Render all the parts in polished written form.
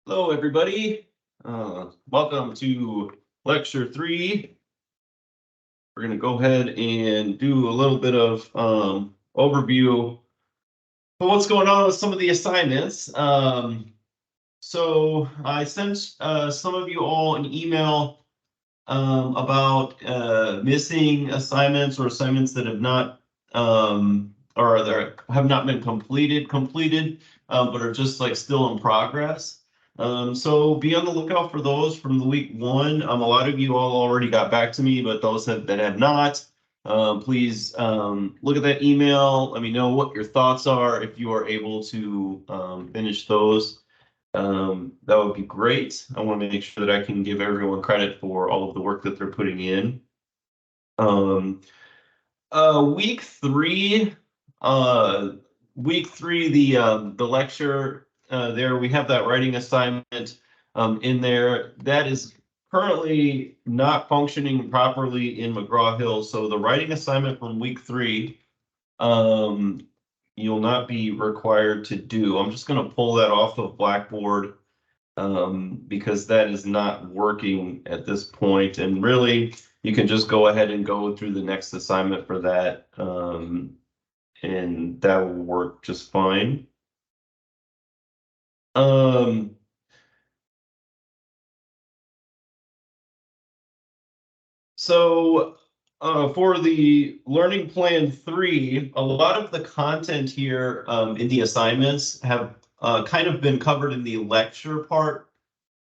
Hello, everybody. Welcome to lecture 3. We're going to go ahead and do a little bit of overview of what's going on with some of the assignments. So I sent some of you all an email about missing assignments or assignments that have not have not been completed, but are just like still in progress. So be on the lookout for those from the week 1. A lot of you all already got back to me, but those that have not, please look at that email. Let me know what your thoughts are if you are able to finish those. That would be great. I want to make sure that I can give everyone credit for all of the work that they're putting in. Week 3, the lecture there, we have that writing assignment in there. That is currently not functioning properly in McGraw-Hill. So the writing assignment from week 3, you'll not be required to do. I'm just going to pull that off of Blackboard because that is not working at this point. And really, you can just go ahead and go through the next assignment for that, and that will work just fine. So for the learning plan 3, a lot of the content here in the assignments have kind of been covered in the lecture part.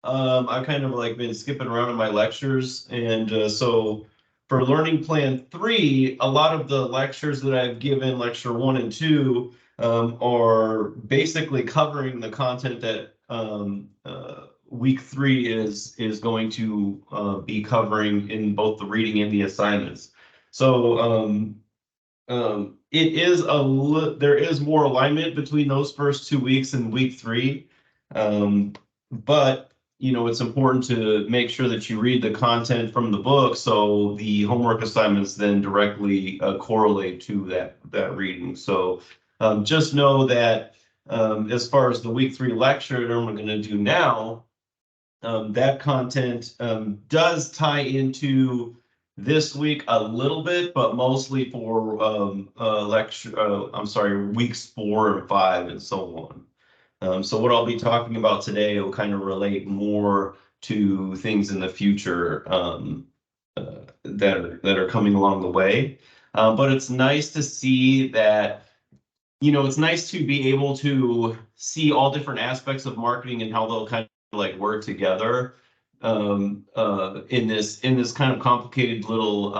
I've kind of like been skipping around in my lectures, and so for learning plan 3, a lot of the lectures that I've given, lecture 1 and 2, are basically covering the content that week 3 is going to be covering in both the reading and the assignments. So it is there is more alignment between those first 2 weeks and week 3, but it's important to make sure that you read the content from the book so the homework assignments then directly correlate to that reading. So just know that as far as the week 3 lecture that I'm going to do now, that content does tie into this week a little bit, but mostly for weeks 4 and 5 and so on. So what I'll be talking about today will kind of relate more to things in the future that are coming along the way. But it's nice to see that, it's nice to be able to see all different aspects of marketing and how they'll kind of like work together in this kind of complicated little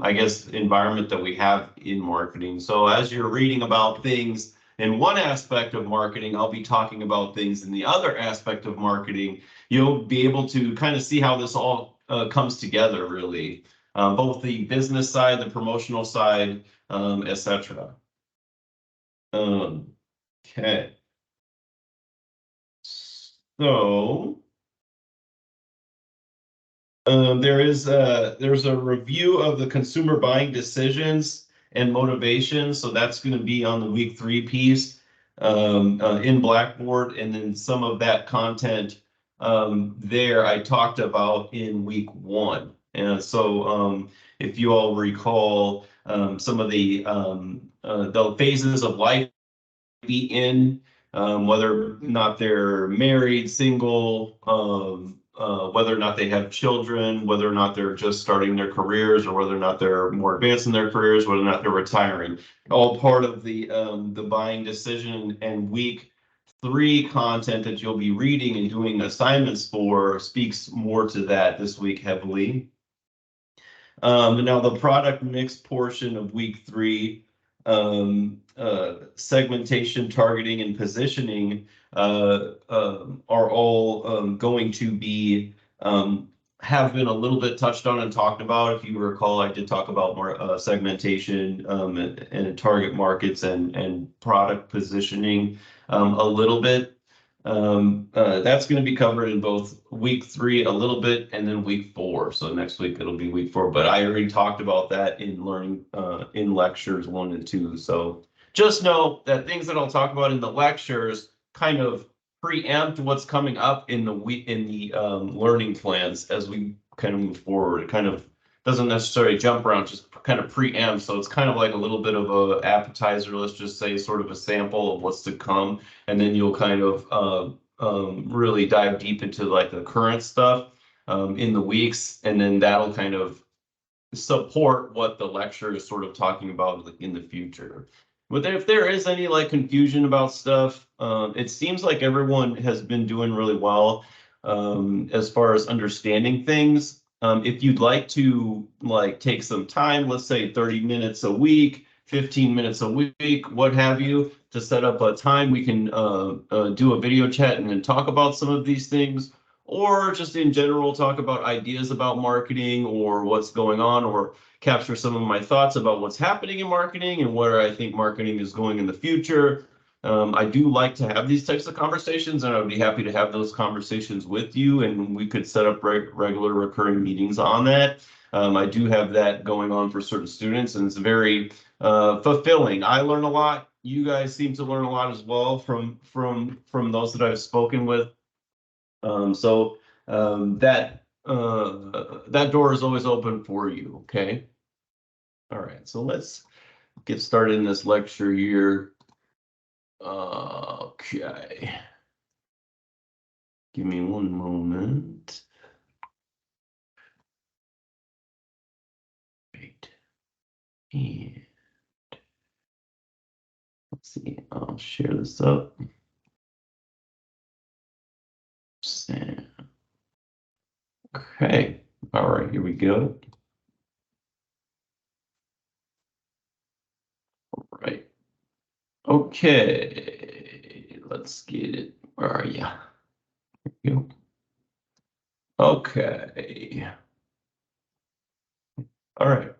I guess environment that we have in marketing. So as you're reading about things in one aspect of marketing, I'll be talking about things in the other aspect of marketing. You'll be able to kind of see how this all comes together, really, both the business side, the promotional side, etc. Okay. So there's a review of the consumer buying decisions and motivation. So that's going to be on the week 3 piece in Blackboard, and then some of that content there I talked about in week 1. And so if you all recall, some of the phases of life be in, whether or not they're married, single, whether or not they have children, whether or not they're just starting their careers, or whether or not they're more advanced in their careers, whether or not they're retiring. All part of the buying decision. And week 3 content that you'll be reading and doing assignments for speaks more to that this week heavily. Now the product mix portion of week 3, segmentation, targeting, and positioning are all going to be have been a little bit touched on and talked about. If you recall, I did talk about more segmentation and target markets and product positioning a little bit. That's going to be covered in both week 3 a little bit and then week 4. So next week it'll be week 4, but I already talked about that in learning in lectures 1 and 2. So just know that things that I'll talk about in the lectures kind of preempt what's coming up in the learning plans as we kind of move forward. It kind of doesn't necessarily jump around, just kind of preempt. So it's kind of like a little bit of a appetizer, let's just say, sort of a sample of what's to come, and then you'll kind of really dive deep into like the current stuff in the weeks, and then that'll kind of support what the lecture is sort of talking about in the future. But if there is any like confusion about stuff, it seems like everyone has been doing really well as far as understanding things. If you'd like to like take some time, let's say 30 minutes a week, 15 minutes a week, what have you, to set up a time, we can do a video chat and then talk about some of these things, or just in general talk about ideas about marketing or what's going on, or capture some of my thoughts about what's happening in marketing and where I think marketing is going in the future. I do like to have these types of conversations, and I would be happy to have those conversations with you, and we could set up regular recurring meetings on that. I do have that going on for certain students, and it's very fulfilling. I learn a lot. You guys seem to learn a lot as well from those that I've spoken with. That door is always open for you. Okay. All right. So let's get started in this lecture here. Okay. Give me one moment. Right. And let's see. I'll share this up. Okay. All right. Here we go. All right. Okay. Let's get it. Where are you? Here we go. Okay. All right.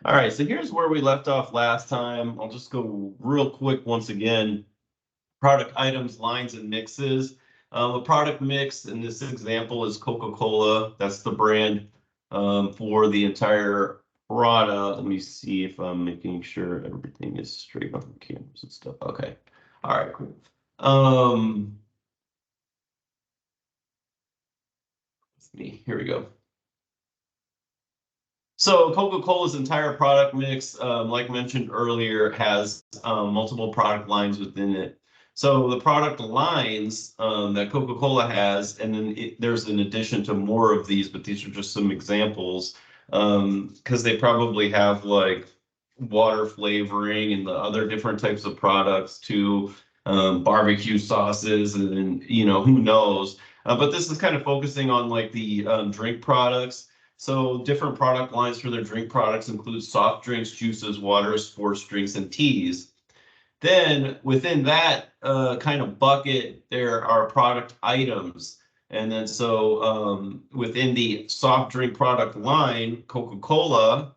All right, so here's where we left off last time. I'll just go real quick once again. Product items, lines, and mixes. A product mix in this example is Coca-Cola. That's the brand for the entire product. Let me see if I'm making sure everything is straight on the cameras and stuff. Okay. All right, cool. Here we go. So Coca-Cola's entire product mix, like mentioned earlier, has multiple product lines within it. So the product lines that Coca-Cola has, and then there's an addition to more of these, but these are just some examples, because they probably have like water flavoring and the other different types of products too, barbecue sauces, and who knows. But this is kind of focusing on like the drink products. So different product lines for their drink products include soft drinks, juices, waters, sports drinks, and teas. Then within that kind of bucket, there are product items. And then so within the soft drink product line, Coca-Cola,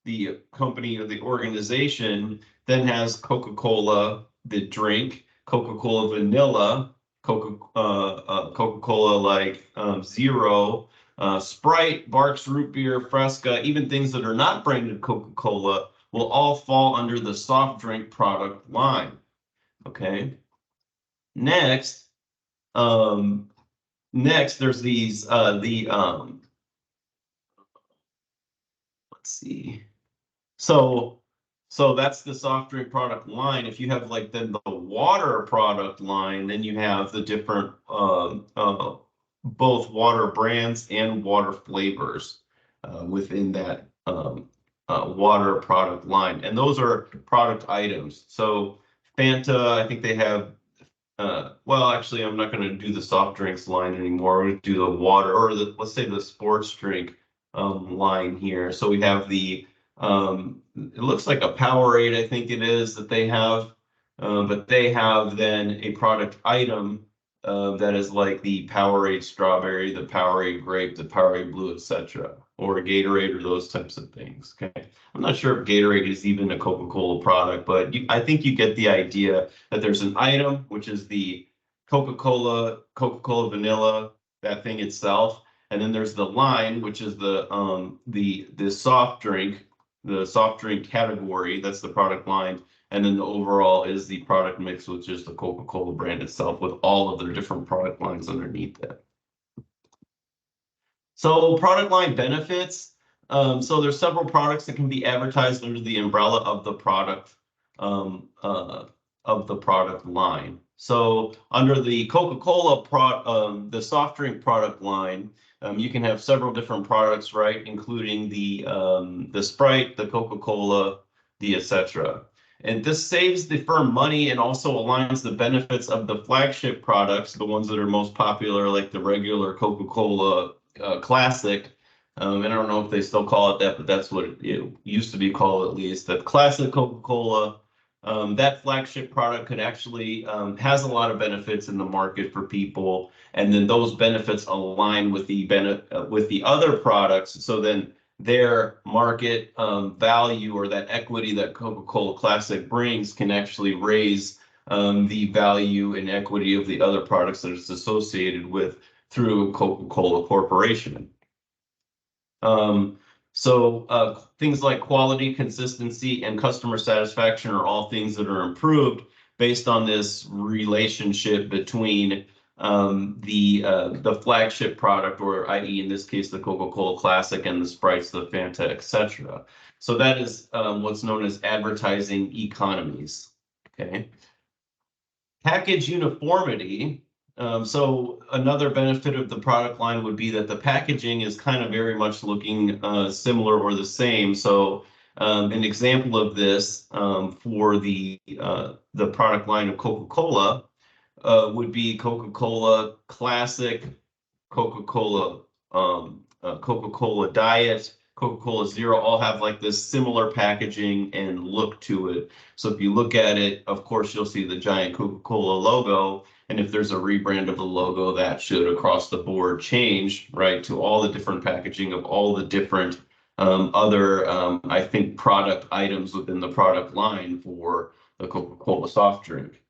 the company or the organization, then has Coca-Cola, the drink, Coca-Cola Vanilla, Coca-Cola like Zero, Sprite, Barq's Root Beer, Fresca, even things that are not branded Coca-Cola will all fall under the soft drink product line. Okay. Next, there's these let's see. So that's the soft drink product line. If you have like then the water product line, then you have the different both water brands and water flavors within that water product line, and those are product items. So Fanta, I think they have. Well, actually, I'm not going to do the soft drinks line anymore. We're going to do the water, or let's say the sports drink line here. So we have the it looks like a Powerade, I think it is, that they have, but they have then a product item that is like the Powerade strawberry, the Powerade grape, the Powerade blue, etc., or Gatorade, or those types of things. Okay, I'm not sure if Gatorade is even a Coca-Cola product, but I think you get the idea that there's an item, which is the Coca-Cola Vanilla, that thing itself, and then there's the line, which is the soft drink category. That's the product line. And then the overall is the product mix with just the Coca-Cola brand itself with all of their different product lines underneath it. So product line benefits. So there's several products that can be advertised under the umbrella of the product line. So under the Coca-Cola the soft drink product line, you can have several different products, right, including the Sprite, the Coca-Cola, the etc. And this saves the firm money and also aligns the benefits of the flagship products, the ones that are most popular, like the regular Coca-Cola Classic. And I don't know if they still call it that, but that's what it used to be called, at least. The classic Coca-Cola, that flagship product could actually has a lot of benefits in the market for people, and then those benefits align with the other products. So then their market value, or that equity that Coca-Cola Classic brings, can actually raise the value and equity of the other products that it's associated with through Coca-Cola Corporation. So things like quality, consistency, and customer satisfaction are all things that are improved based on this relationship between the flagship product, or i.e. in this case, the Coca-Cola Classic, and the Sprites, the Fanta, etc. So that is what's known as advertising economies. Okay. Package uniformity. So another benefit of the product line would be that the packaging is kind of very much looking similar or the same. So an example of this for the product line of Coca-Cola would be Coca-Cola Classic, Coca-Cola Coca-Cola Diet, Coca-Cola Zero, all have like this similar packaging and look to it. So if you look at it, of course, you'll see the giant Coca-Cola logo. And if there's a rebrand of the logo, that should across the board change, right, to all the different packaging of all the different other, I think, product items within the product line for the Coca-Cola soft drink.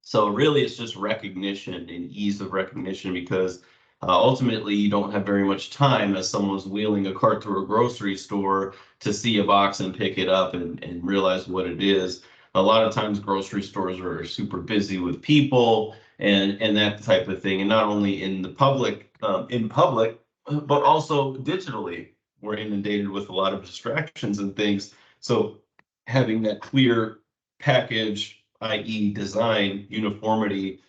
So really, it's just recognition and ease of recognition, because ultimately, you don't have very much time as someone's wheeling a cart through a grocery store to see a box and pick it up and realize what it is. A lot of times grocery stores are super busy with people and that type of thing. And not only in the public, but also digitally, we're inundated with a lot of distractions and things. So having that clear package, i.e. design uniformity,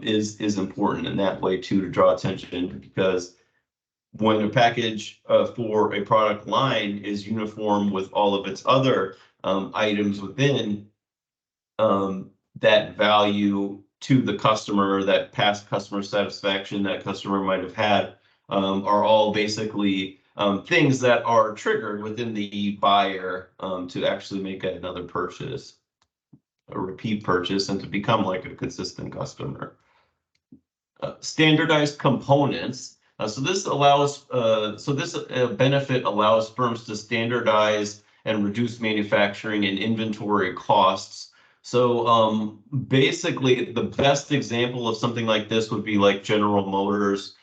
is important in that way too, to draw attention, because when a package for a product line is uniform with all of its other items within, that value to the customer, that past customer satisfaction that customer might have had, are all basically things that are triggered within the buyer to actually make another purchase, a repeat purchase, and to become like a consistent customer. Standardized components. So this benefit allows firms to standardize and reduce manufacturing and inventory costs. So basically, the best example of something like this would be like General Motors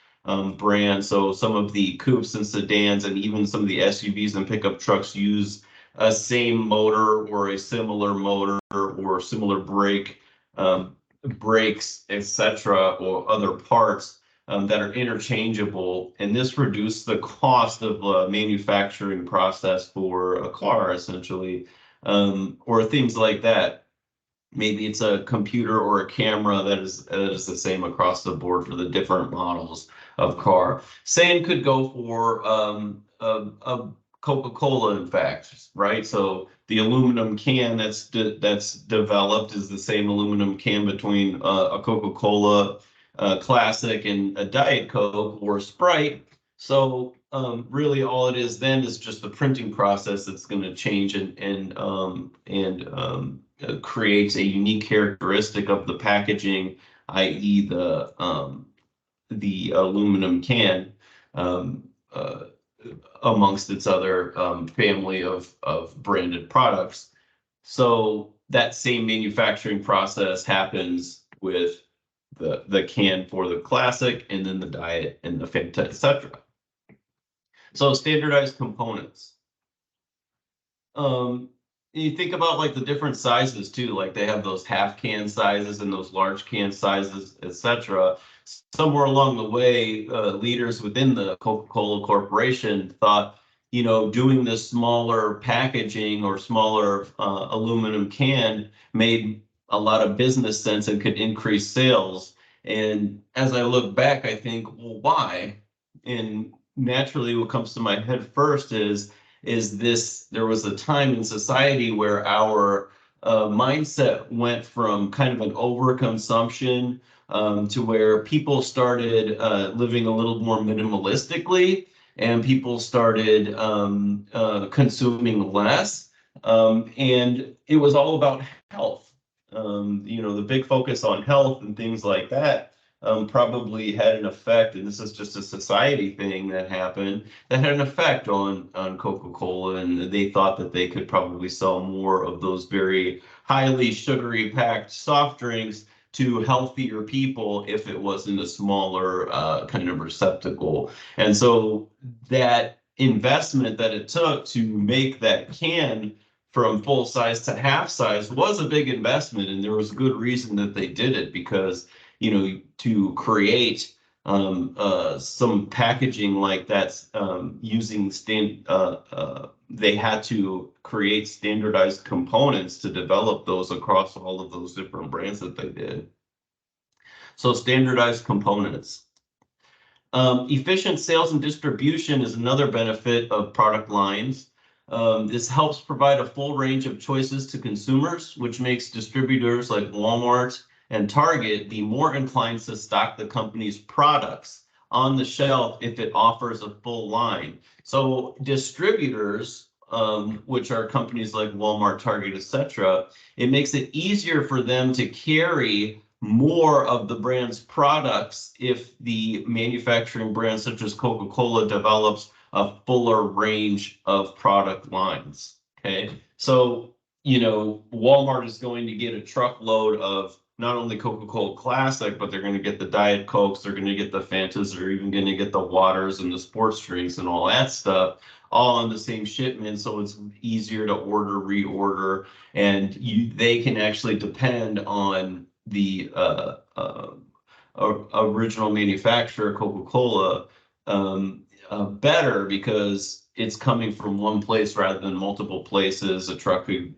brand. So some of the coupes and sedans, and even some of the SUVs and pickup trucks, use a same motor or a similar motor or similar brakes, etc., or other parts that are interchangeable, and this reduces the cost of the manufacturing process for a car, essentially, or things like that. Maybe it's a computer or a camera that is the same across the board for the different models of car. Same could go for a Coca-Cola, in fact, right? So the aluminum can that's developed is the same aluminum can between a Coca-Cola Classic and a Diet Coke or Sprite. So really, all it is then is just the printing process that's going to change and creates a unique characteristic of the packaging, i.e. the aluminum can, amongst its other family of branded products. So that same manufacturing process happens with the can for the Classic, and then the Diet and the Fanta, etc. So standardized components. you think about like the different sizes too, like they have those half can sizes and those large can sizes, etc. Somewhere along the way, leaders within the Coca-Cola Corporation thought, doing this smaller packaging or smaller aluminum can made a lot of business sense and could increase sales. And as I look back, I think, well, why? And naturally, what comes to my head first is this: there was a time in society where our mindset went from kind of an overconsumption to where people started living a little more minimalistically, and people started consuming less. And it was all about health. The big focus on health and things like that probably had an effect, and this is just a society thing that happened, that had an effect on Coca-Cola, and they thought that they could probably sell more of those very highly sugary packed soft drinks to healthier people if it was in a smaller kind of receptacle. And so that investment that it took to make that can from full size to half size was a big investment, and there was good reason that they did it, because to create some packaging like that's using they had to create standardized components to develop those across all of those different brands that they did. So standardized components. Efficient sales and distribution is another benefit of product lines. This helps provide a full range of choices to consumers, which makes distributors like Walmart and Target be more inclined to stock the company's products on the shelf if it offers a full line. So distributors, which are companies like Walmart, Target, etc., it makes it easier for them to carry more of the brand's products if the manufacturing brand such as Coca-Cola develops a fuller range of product lines. Okay, so Walmart is going to get a truckload of not only Coca-Cola Classic, but they're going to get the Diet Cokes, they're going to get the Fantas, they're even going to get the waters and the sports drinks and all that stuff, all on the same shipment. So it's easier to order, reorder, and they can actually depend on the original manufacturer, Coca-Cola, better, because it's coming from one place rather than multiple places. A truck could,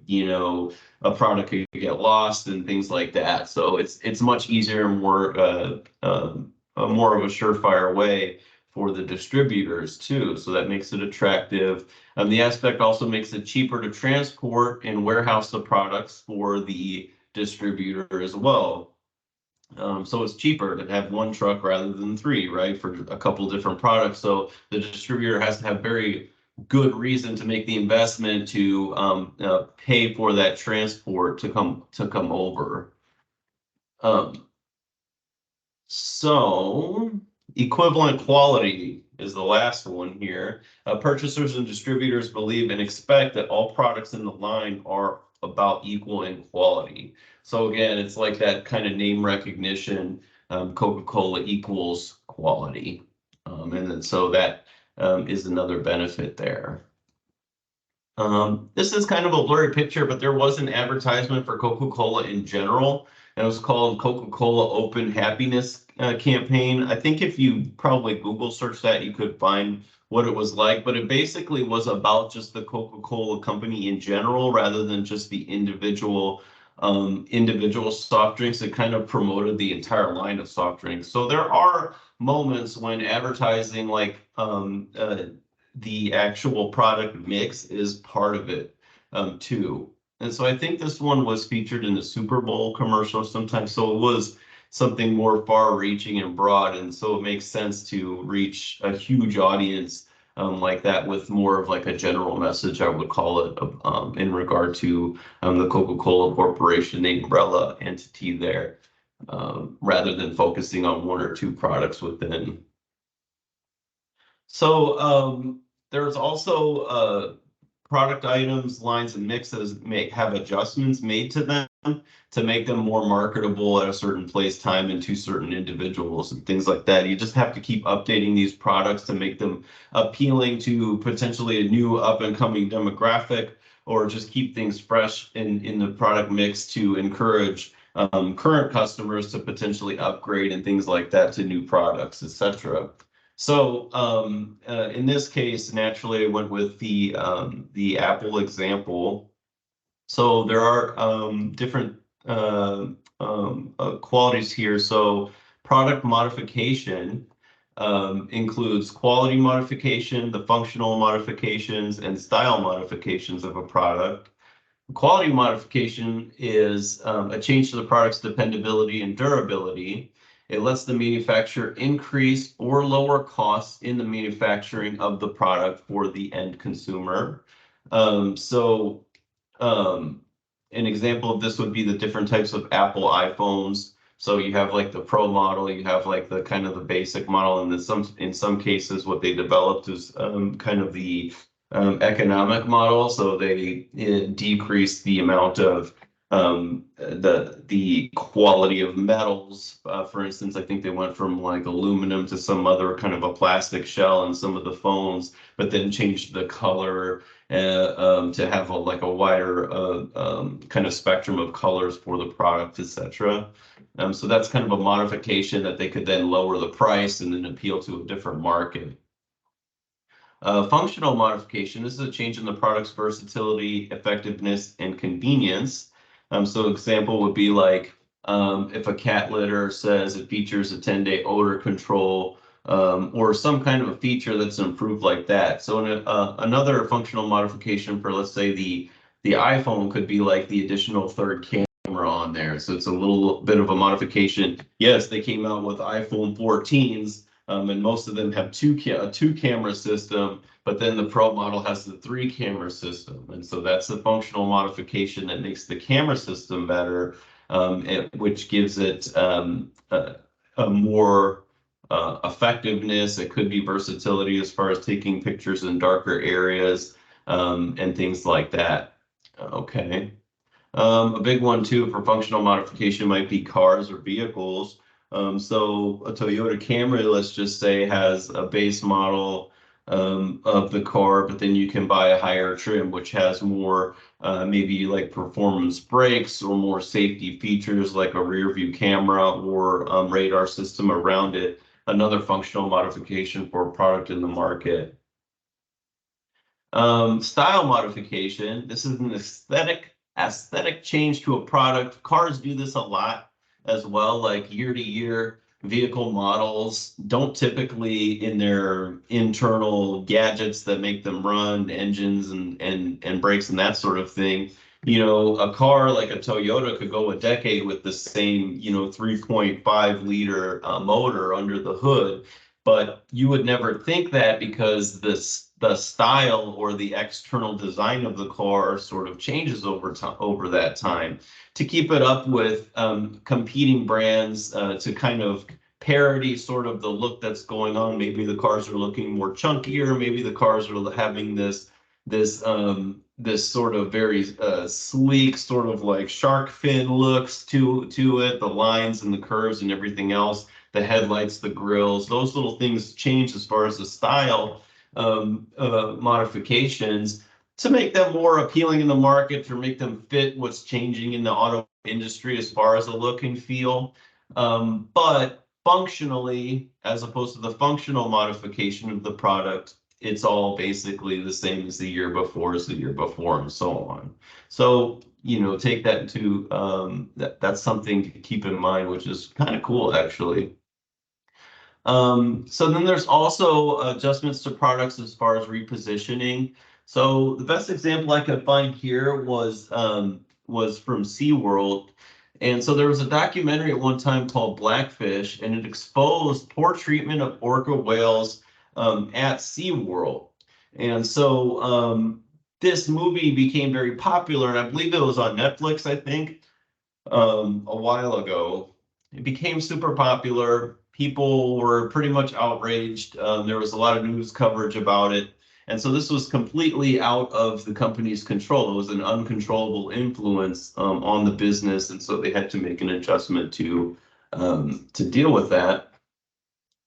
a product could get lost and things like that. So it's much easier and more of a surefire way for the distributors too. So that makes it attractive. The aspect also makes it cheaper to transport and warehouse the products for the distributor as well. So it's cheaper to have one truck rather than three, right, for a couple different products. So the distributor has to have very good reason to make the investment to pay for that transport to come over. So equivalent quality is the last one here. Purchasers and distributors believe and expect that all products in the line are about equal in quality. So again, it's like that kind of name recognition. Coca-Cola equals quality, and then so that is another benefit there. This is kind of a blurry picture, but there was an advertisement for Coca-Cola in general, and it was called Coca-Cola Open Happiness Campaign. I think if you probably Google search that, you could find what it was like, but it basically was about just the Coca-Cola company in general, rather than just the individual soft drinks. It kind of promoted the entire line of soft drinks. So there are moments when advertising, like the actual product mix, is part of it too. And so I think this one was featured in the Super Bowl commercial sometimes. So it was something more far-reaching and broad, and so it makes sense to reach a huge audience like that with more of like a general message, I would call it, in regard to the Coca-Cola Corporation, the umbrella entity there, rather than focusing on one or two products within. So there's also product items, lines, and mixes may have adjustments made to them to make them more marketable at a certain place, time, and to certain individuals and things like that. You just have to keep updating these products to make them appealing to potentially a new up and coming demographic, or just keep things fresh in the product mix to encourage current customers to potentially upgrade and things like that to new products, etc. So in this case, naturally, I went with the Apple example. So there are different qualities here. So product modification includes quality modification, the functional modifications, and style modifications of a product. Quality modification is a change to the product's dependability and durability. It lets the manufacturer increase or lower costs in the manufacturing of the product for the end consumer. An example of this would be the different types of Apple iPhones. So you have like the Pro model, you have like the kind of the basic model, and in some cases what they developed is kind of the economic model. So they decrease the amount of the quality of metals. For instance, I think they went from like aluminum to some other kind of a plastic shell in some of the phones, but then changed the color to have like a wider kind of spectrum of colors for the product, etc. So that's kind of a modification that they could then lower the price and then appeal to a different market. Functional modification, this is a change in the product's versatility, effectiveness, and convenience. So example would be like if a cat litter says it features a 10-day odor control, or some kind of a feature that's improved like that. So another functional modification for, let's say, the iPhone could be like the additional third camera on there. So it's a little bit of a modification. Yes, they came out with iPhone 14s, and most of them have a two camera system, but then the Pro model has the 3 camera system. And so that's the functional modification that makes the camera system better, which gives it a more effectiveness. It could be versatility as far as taking pictures in darker areas and things like that. Okay. A big one too for functional modification might be cars or vehicles. So a Toyota Camry, let's just say, has a base model of the car, but then you can buy a higher trim, which has more maybe like performance brakes or more safety features like a rear view camera or radar system around it. Another functional modification for a product in the market. Style modification. This is an aesthetic change to a product. Cars do this a lot as well, like year to year. Vehicle models don't typically, in their internal gadgets that make them run, engines and brakes and that sort of thing, you know, a car like a Toyota could go a decade with the same, you know, 3.5 liter motor under the hood, but you would never think that because the style or the external design of the car sort of changes over that time to keep it up with competing brands, to kind of parody sort of the look that's going on. Maybe the cars are looking more chunkier. Maybe the cars are having this sort of very sleek, sort of like shark fin looks to it, the lines and the curves and everything else, the headlights, the grills, those little things change as far as the style modifications to make them more appealing in the market, to make them fit what's changing in the auto industry as far as the look and feel. But functionally, as opposed to the functional modification of the product, it's all basically the same as the year before, and so on. So, you know, take that into that's something to keep in mind, which is kind of cool, actually. So then there's also adjustments to products as far as repositioning. So the best example I could find here was from SeaWorld. And so there was a documentary at one time called Blackfish, and it exposed poor treatment of orca whales at SeaWorld. And so this movie became very popular, and I believe it was on Netflix, I think, a while ago. It became super popular. People were pretty much outraged. There was a lot of news coverage about it. And so this was completely out of the company's control. It was an uncontrollable influence on the business. And so they had to make an adjustment to deal with that.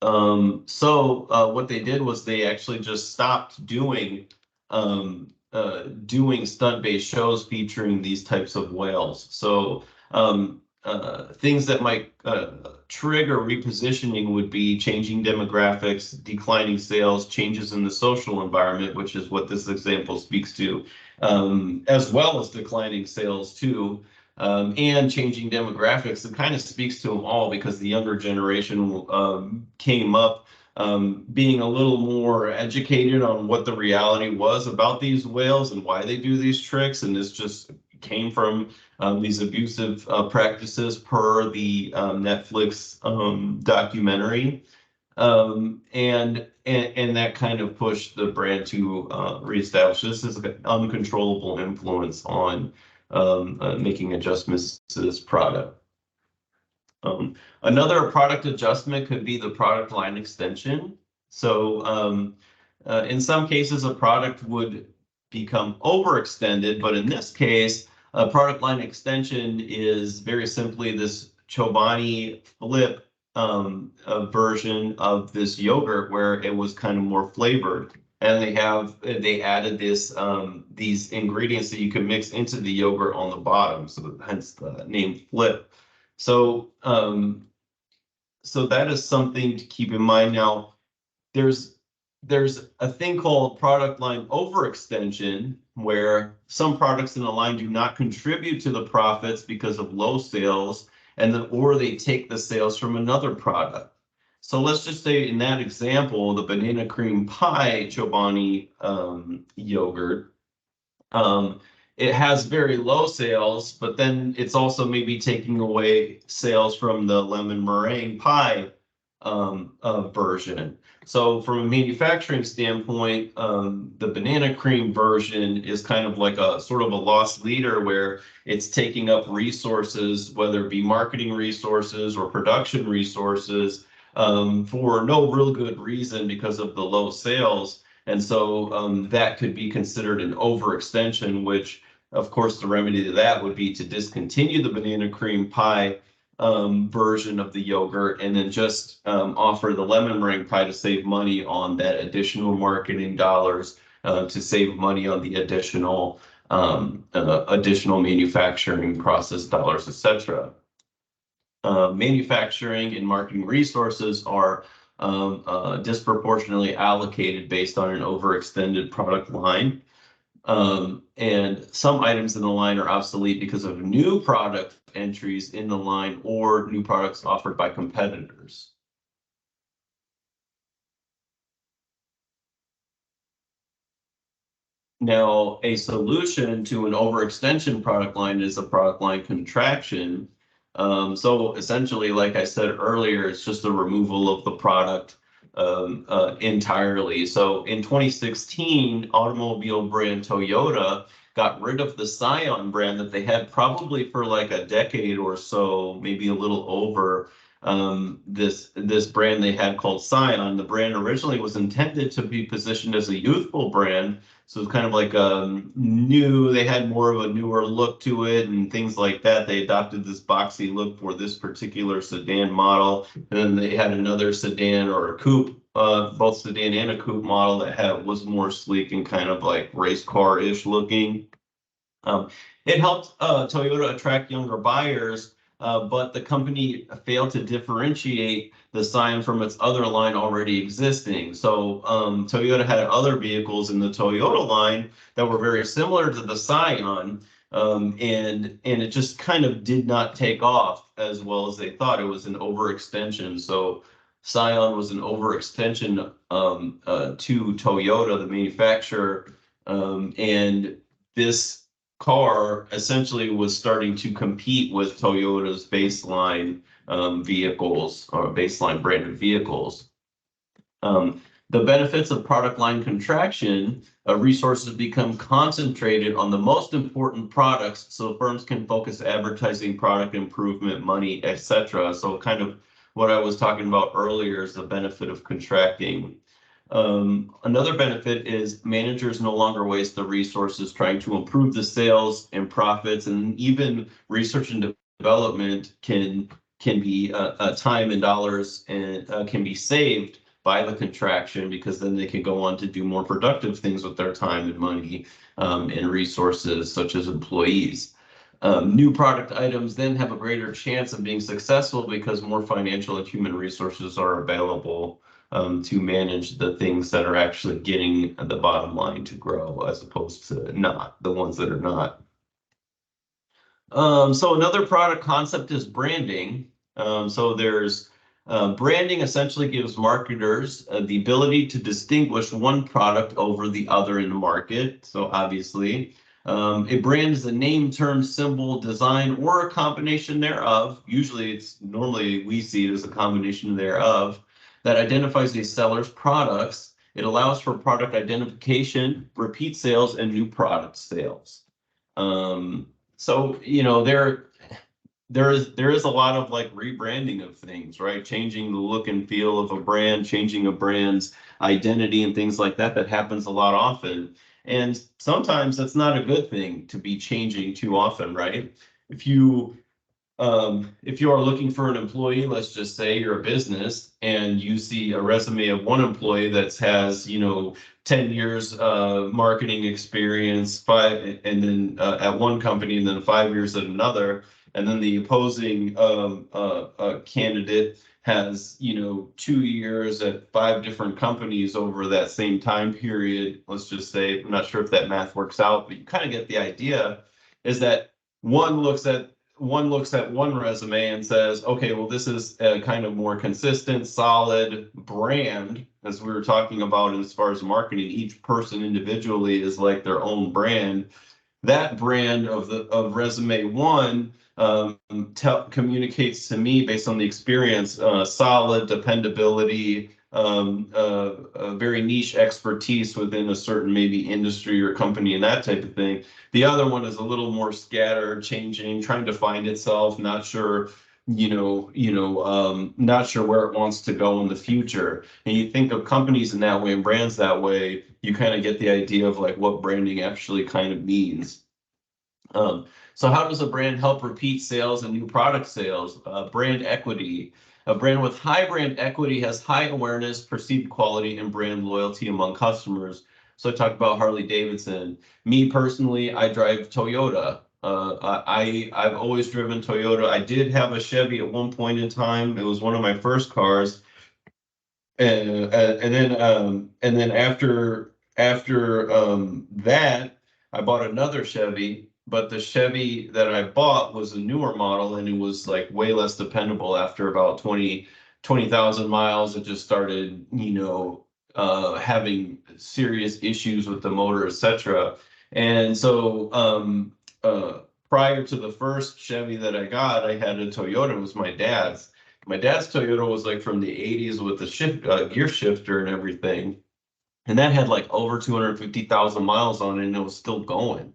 So what they did was they actually just stopped doing doing stunt-based shows featuring these types of whales. So things that might trigger repositioning would be changing demographics, declining sales, changes in the social environment, which is what this example speaks to, as well as declining sales too, and changing demographics. It kind of speaks to them all because the younger generation came up being a little more educated on what the reality was about these whales and why they do these tricks. And this just came from these abusive practices per the Netflix documentary. And that kind of pushed the brand to reestablish this as an uncontrollable influence on making adjustments to this product. Another product adjustment could be the product line extension. So in some cases, a product would become overextended, but in this case, a product line extension is very simply this Chobani Flip version of this yogurt where it was kind of more flavored. And they added this these ingredients that you can mix into the yogurt on the bottom, so hence the name Flip. So so that is something to keep in mind. Now, there's a thing called product line overextension, where some products in the line do not contribute to the profits because of low sales, or they take the sales from another product. So let's just say in that example, the banana cream pie Chobani yogurt, it has very low sales, but then it's also maybe taking away sales from the lemon meringue pie version. So from a manufacturing standpoint, the banana cream version is kind of like a sort of a lost leader where it's taking up resources, whether it be marketing resources or production resources, for no real good reason because of the low sales. And so that could be considered an overextension, which of course the remedy to that would be to discontinue the banana cream pie version of the yogurt and then just offer the lemon meringue pie to save money on that additional marketing dollars, to save money on the additional manufacturing process dollars, etc. Manufacturing and marketing resources are disproportionately allocated based on an overextended product line. And some items in the line are obsolete because of new product entries in the line or new products offered by competitors. Now, a solution to an overextension product line is a product line contraction. So essentially, like I said earlier, it's just a removal of the product entirely. So in 2016, automobile brand Toyota got rid of the Scion brand that they had probably for like a decade or so, maybe a little over. This brand they had called Scion. The brand originally was intended to be positioned as a youthful brand. So it's kind of like new, they had more of a newer look to it and things like that. They adopted this boxy look for this particular sedan model. And then they had another sedan or a coupe, both sedan and a coupe model that was more sleek and kind of like race car-ish looking. It helped Toyota attract younger buyers, but the company failed to differentiate the Scion from its other line already existing. So Toyota had other vehicles in the Toyota line that were very similar to the Scion, and it just kind of did not take off as well as they thought. It was an overextension. So Scion was an overextension to Toyota, the manufacturer, and this car essentially was starting to compete with Toyota's baseline vehicles or baseline branded vehicles. The benefits of product line contraction, resources become concentrated on the most important products so firms can focus advertising, product improvement, money, etc. So kind of what I was talking about earlier is the benefit of contracting. Another benefit is managers no longer waste the resources trying to improve the sales and profits, and even research and development can be time and dollars and can be saved by the contraction, because then they can go on to do more productive things with their time and money and resources, such as employees. New product items then have a greater chance of being successful because more financial and human resources are available to manage the things that are actually getting the bottom line to grow, as opposed to not the ones that are not. So another product concept is branding. So there's branding essentially gives marketers the ability to distinguish one product over the other in the market. So obviously, a brand is a name, term, symbol, design, or a combination thereof. Usually normally we see it as a combination thereof that identifies a seller's products. It allows for product identification, repeat sales, and new product sales. So, you know, there is a lot of like rebranding of things, right? Changing the look and feel of a brand, changing a brand's identity and things like that happens a lot often. And sometimes that's not a good thing to be changing too often, right? If you are looking for an employee, let's just say you're a business and you see a resume of one employee that has, 10 years marketing experience, and then at one company, and then 5 years at another, and then the opposing candidate has 2 years at 5 different companies over that same time period. Let's just say, I'm not sure if that math works out, but you kind of get the idea, is that one looks at one resume and says, okay, well, this is a kind of more consistent, solid brand, as we were talking about as far as marketing. Each person individually is like their own brand. That brand of resume one communicates to me, based on the experience, solid dependability, a very niche expertise within a certain maybe industry or company and that type of thing. The other one is a little more scattered, changing, trying to find itself, not sure, not sure where it wants to go in the future. And you think of companies in that way and brands that way, you kind of get the idea of like what branding actually kind of means. So how does a brand help repeat sales and new product sales? Brand equity. A brand with high brand equity has high awareness, perceived quality, and brand loyalty among customers. So I talked about Harley Davidson. Me personally, I drive Toyota. I've always driven Toyota. I did have a Chevy at one point in time. It was one of my first cars, and then after that, I bought another Chevy. But the Chevy that I bought was a newer model, and it was like way less dependable. After about 20,000 miles, it just started, having serious issues with the motor, etc. And so prior to the first Chevy that I got, I had a Toyota. It was my dad's. My dad's Toyota was like from the 80s with the gear shifter and everything. And that had like over 250,000 miles on it, and it was still going.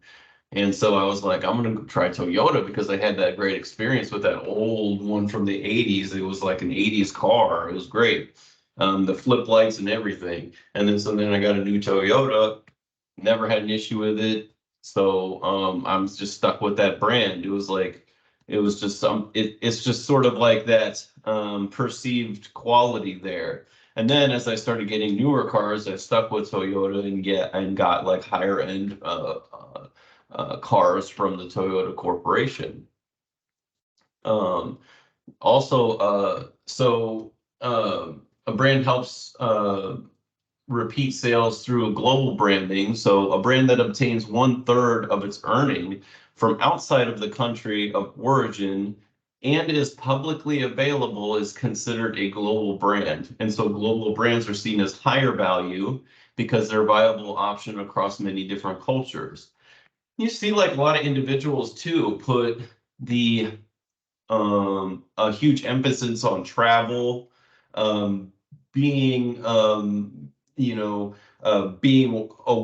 And so I was like, I'm going to try Toyota because I had that great experience with that old one from the 80s. It was like an 80s car. It was great. The flip lights and everything. And then I got a new Toyota, never had an issue with it. So I'm just stuck with that brand. It's just sort of like that perceived quality there. And then as I started getting newer cars, I stuck with Toyota and got like higher end cars from the Toyota Corporation. A brand helps repeat sales through global branding. So a brand that obtains 1/3 of its earning from outside of the country of origin and is publicly available is considered a global brand. And so global brands are seen as higher value because they're a viable option across many different cultures. You see like a lot of individuals too put a huge emphasis on travel, being being a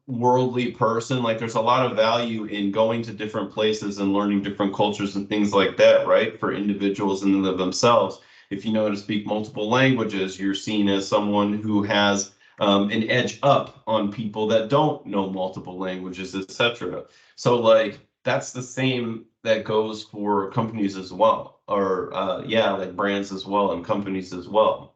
worldly person. Like there's a lot of value in going to different places and learning different cultures and things like that, right? For individuals in and of themselves. If you know how to speak multiple languages, you're seen as someone who has an edge up on people that don't know multiple languages, etc. So like that's the same that goes for companies as well, or like brands as well and companies as well.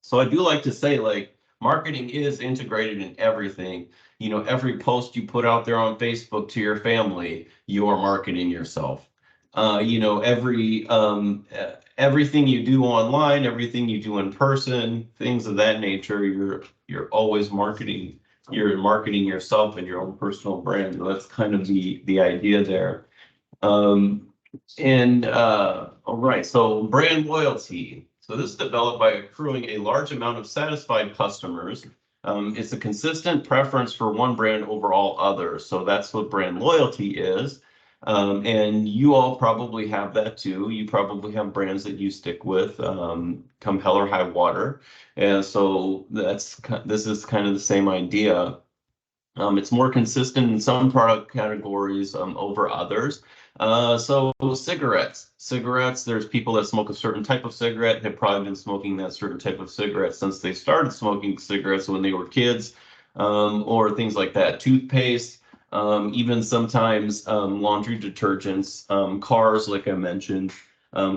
So I do like to say, like, marketing is integrated in everything. You know, every post you put out there on Facebook to your family, you are marketing yourself. You know, everything you do online, everything you do in person, things of that nature, you're always marketing. You're marketing yourself and your own personal brand. So that's kind of the idea there. Um, all right, so brand loyalty. So this is developed by accruing a large amount of satisfied customers. It's a consistent preference for one brand over all others. So that's what brand loyalty is. And you all probably have that too. You probably have brands that you stick with, come hell or high water. And so this is kind of the same idea. It's more consistent in some product categories over others. So cigarettes, there's people that smoke a certain type of cigarette, have probably been smoking that certain type of cigarette since they started smoking cigarettes when they were kids, or things like that. Toothpaste, even sometimes laundry detergents, cars, like I mentioned,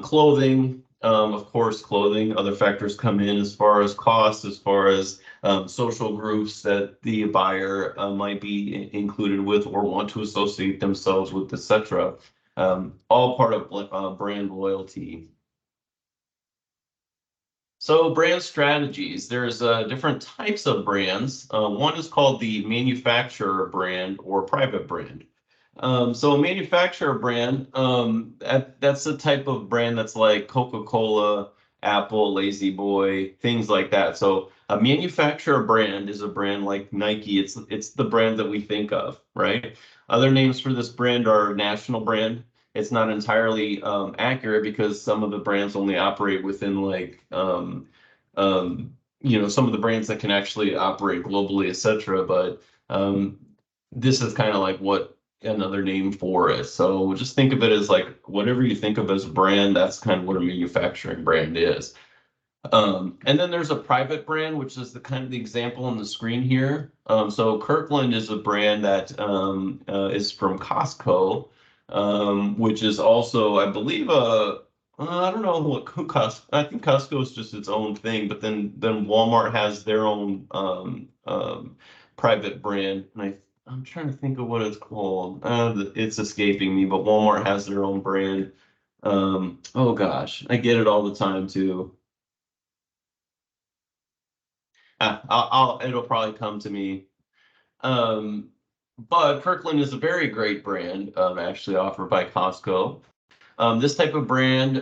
clothing, of course, clothing. Other factors come in as far as cost, as far as social groups that the buyer might be included with or want to associate themselves with, etc. All part of brand loyalty. So brand strategies, there's different types of brands. One is called the manufacturer brand or private brand. So a manufacturer brand, that's a type of brand that's like Coca-Cola, Apple, Lazy Boy, things like that. So a manufacturer brand is a brand like Nike. It's the brand that we think of, right? Other names for this brand are national brand. It's not entirely accurate because some of the brands only operate within like you know, some of the brands that can actually operate globally, etc. But this is kind of like what another name for it. So just think of it as like whatever you think of as a brand, that's kind of what a manufacturing brand is. And then there's a private brand, which is the kind of the example on the screen here. So Kirkland is a brand that is from Costco, which is also, I believe, I don't know who Costco. I think Costco is just its own thing, but then Walmart has their own private brand, and I'm trying to think of what it's called. It's escaping me, but Walmart has their own brand. Oh gosh, I get it all the time too. It'll probably come to me. Um, but Kirkland is a very great brand, actually offered by Costco. This type of brand,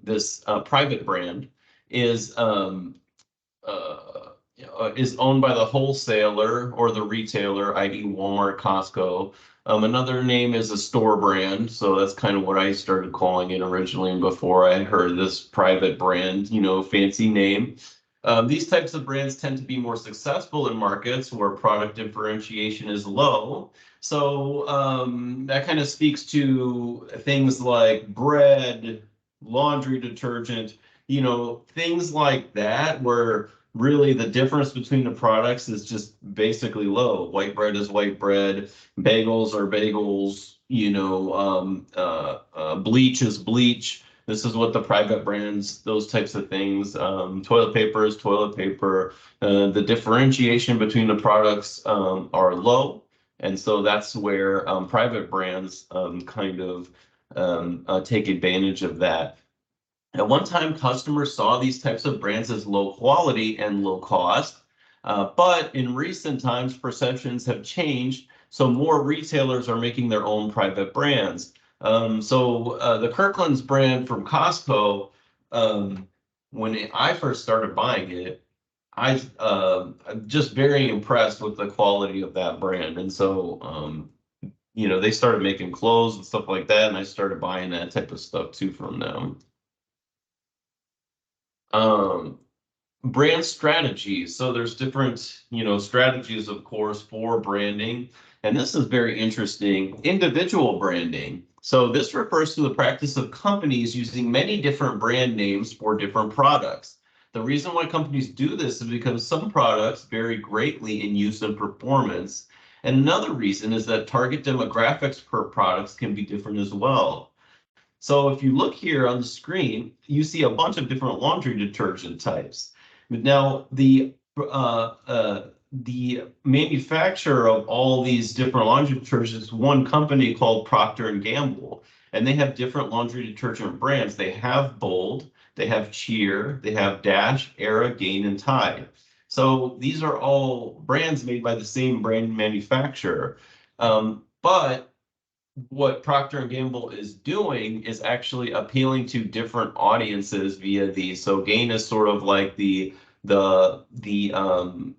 this private brand, is is owned by the wholesaler or the retailer, i.e. Walmart, Costco. Another name is a store brand, so that's kind of what I started calling it originally before I heard this private brand, you know, fancy name. These types of brands tend to be more successful in markets where product differentiation is low. So that kind of speaks to things like bread, laundry detergent, you know, things like that, where really the difference between the products is just basically low. White bread is white bread, bagels are bagels, you know, bleach is bleach. This is what the private brands, those types of things. Toilet paper is toilet paper. The differentiation between the products are low. And so that's where private brands kind of take advantage of that. At one time, customers saw these types of brands as low quality and low cost, but in recent times, perceptions have changed, so more retailers are making their own private brands. The Kirkland's brand from Costco, when I first started buying it, I'm just very impressed with the quality of that brand. And so, you know, they started making clothes and stuff like that, and I started buying that type of stuff too from them. Um, Brand strategies. So there's different, you know, strategies, of course, for branding. And this is very interesting. Individual branding. So this refers to the practice of companies using many different brand names for different products. The reason why companies do this is because some products vary greatly in use and performance. And another reason is that target demographics per products can be different as well. So if you look here on the screen, you see a bunch of different laundry detergent types. But now the manufacturer of all these different laundry detergents is one company called Procter and Gamble, and they have different laundry detergent brands. They have Bold, they have Cheer, they have Dash, Era, Gain, and Tide. So these are all brands made by the same brand manufacturer. But what Procter and Gamble is doing is actually appealing to different audiences via these. So Gain is sort of like the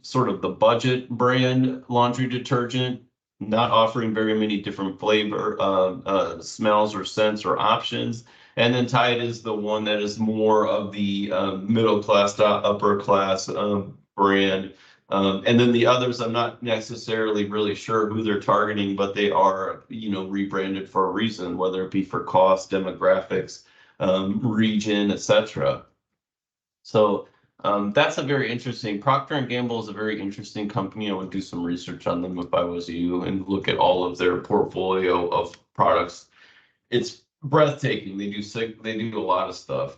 sort of the budget brand laundry detergent, not offering very many different flavor smells or scents or options. And then Tide is the one that is more of the middle class to upper class brand. And then the others, I'm not necessarily really sure who they're targeting, but they are, rebranded for a reason, whether it be for cost, demographics, region, etc. So that's a very interesting. Procter and Gamble is a very interesting company. I would do some research on them if I was you and look at all of their portfolio of products. It's breathtaking. They do a lot of stuff.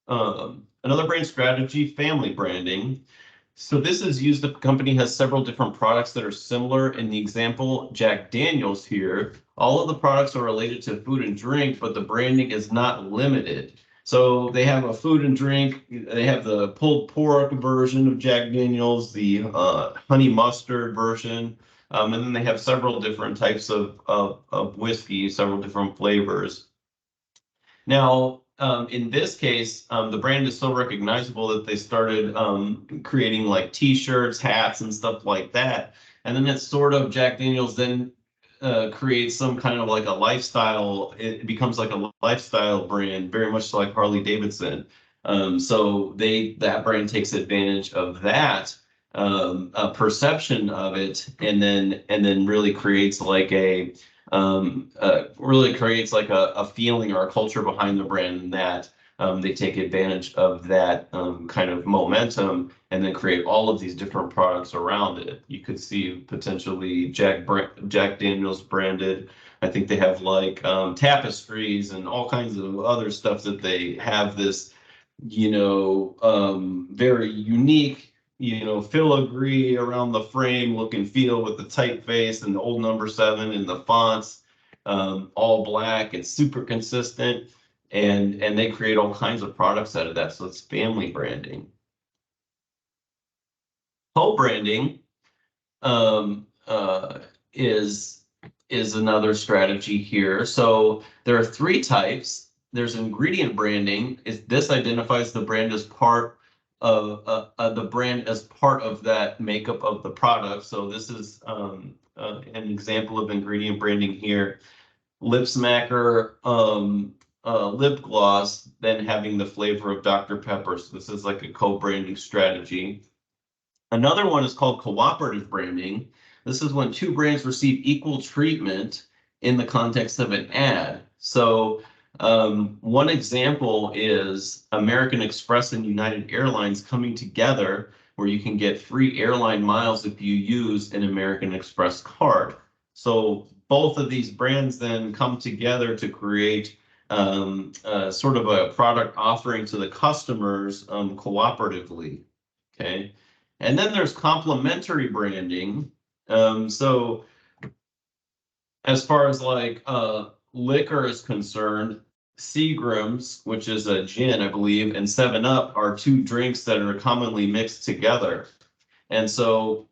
Another brand strategy, family branding. So this is used, the company has several different products that are similar. In the example, Jack Daniels here, all of the products are related to food and drink, but the branding is not limited. So they have a food and drink, they have the pulled pork version of Jack Daniels, the honey mustard version, and then they have several different types of whiskey, several different flavors. Now, in this case, the brand is so recognizable that they started creating like T-shirts, hats, and stuff like that. And then it's sort of Jack Daniels then creates some kind of like a lifestyle. It becomes like a lifestyle brand, very much like Harley Davidson. So that brand takes advantage of that perception of it, and then really creates like a feeling or a culture behind the brand that they take advantage of that kind of momentum and then create all of these different products around it. You could see potentially Jack Daniels branded. I think they have like tapestries and all kinds of other stuff that they have this, very unique, filigree around the frame look and feel with the typeface and the old number 7 and the fonts, all black. It's super consistent, and they create all kinds of products out of that. So it's family branding. Co-branding is another strategy here. So there are 3 types. There's ingredient branding. This identifies the brand as part of that makeup of the product. So this is an example of ingredient branding here. Lip Smacker lip gloss, then having the flavor of Dr. Pepper. So this is like a co-branding strategy. Another one is called cooperative branding. This is when 2 brands receive equal treatment in the context of an ad. So one example is American Express and United Airlines coming together, where you can get free airline miles if you use an American Express card. So both of these brands then come together to create sort of a product offering to the customers cooperatively. Okay. And then there's complementary branding. So as far as like liquor is concerned, Seagram's, which is a gin, I believe, and 7-Up are 2 drinks that are commonly mixed together. And so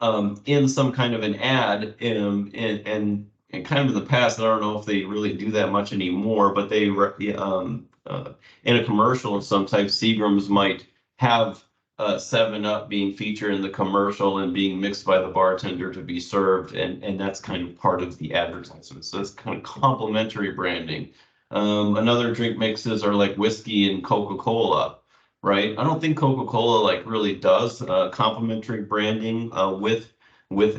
in some kind of an ad, and kind of in the past, I don't know if they really do that much anymore, but they in a commercial of some type, Seagram's might have 7-Up being featured in the commercial and being mixed by the bartender to be served, and that's kind of part of the advertisement. So it's kind of complementary branding. Another drink mixes are like whiskey and Coca-Cola, right? I don't think Coca-Cola like really does complementary branding with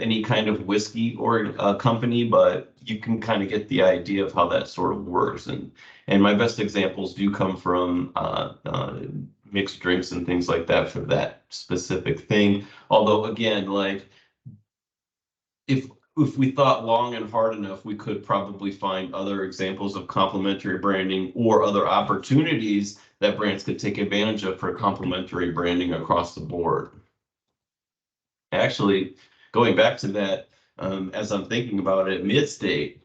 any kind of whiskey or company, but you can kind of get the idea of how that sort of works. And my best examples do come from mixed drinks and things like that for that specific thing. Although again, like if if we thought long and hard enough, we could probably find other examples of complementary branding or other opportunities that brands could take advantage of for complementary branding across the board. Actually, going back to that, as I'm thinking about it, Midstate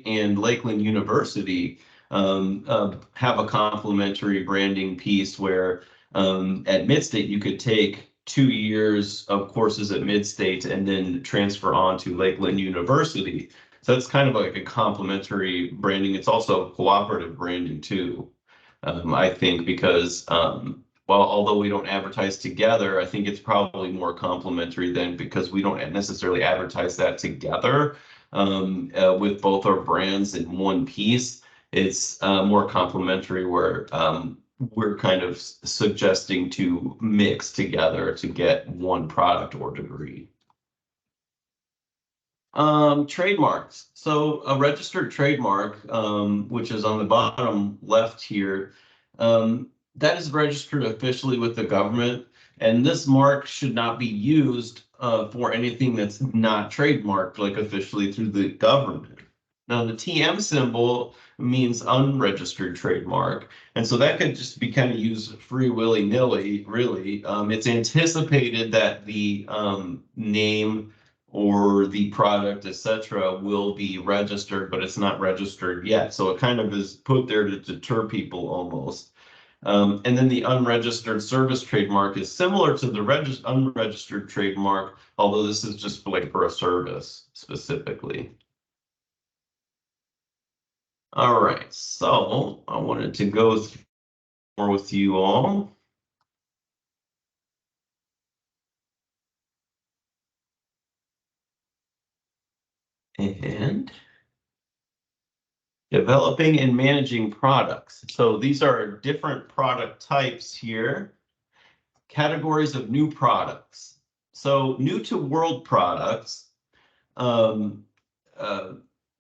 and Lakeland University have a complementary branding piece where at Midstate you could take 2 years of courses at Midstate and then transfer on to Lakeland University. So that's kind of like a complementary branding. It's also cooperative branding too, I think, because well, although we don't advertise together, I think it's probably more complementary than because we don't necessarily advertise that together with both our brands in one piece. It's more complementary where we're kind of suggesting to mix together to get one product or degree. Trademarks. So a registered trademark, which is on the bottom left here, that is registered officially with the government, and this mark should not be used for anything that's not trademarked, like officially through the government. Now, the TM symbol means unregistered trademark, and so that could just be kind of used free willy-nilly, really. It's anticipated that the name or the product, etc., will be registered, but it's not registered yet. So it kind of is put there to deter people almost. And then the unregistered service trademark is similar to the unregistered trademark, although this is just like for a service specifically. All right, so I wanted to go through more with you all. And developing and managing products. So these are different product types here. Categories of new products. So new to world products.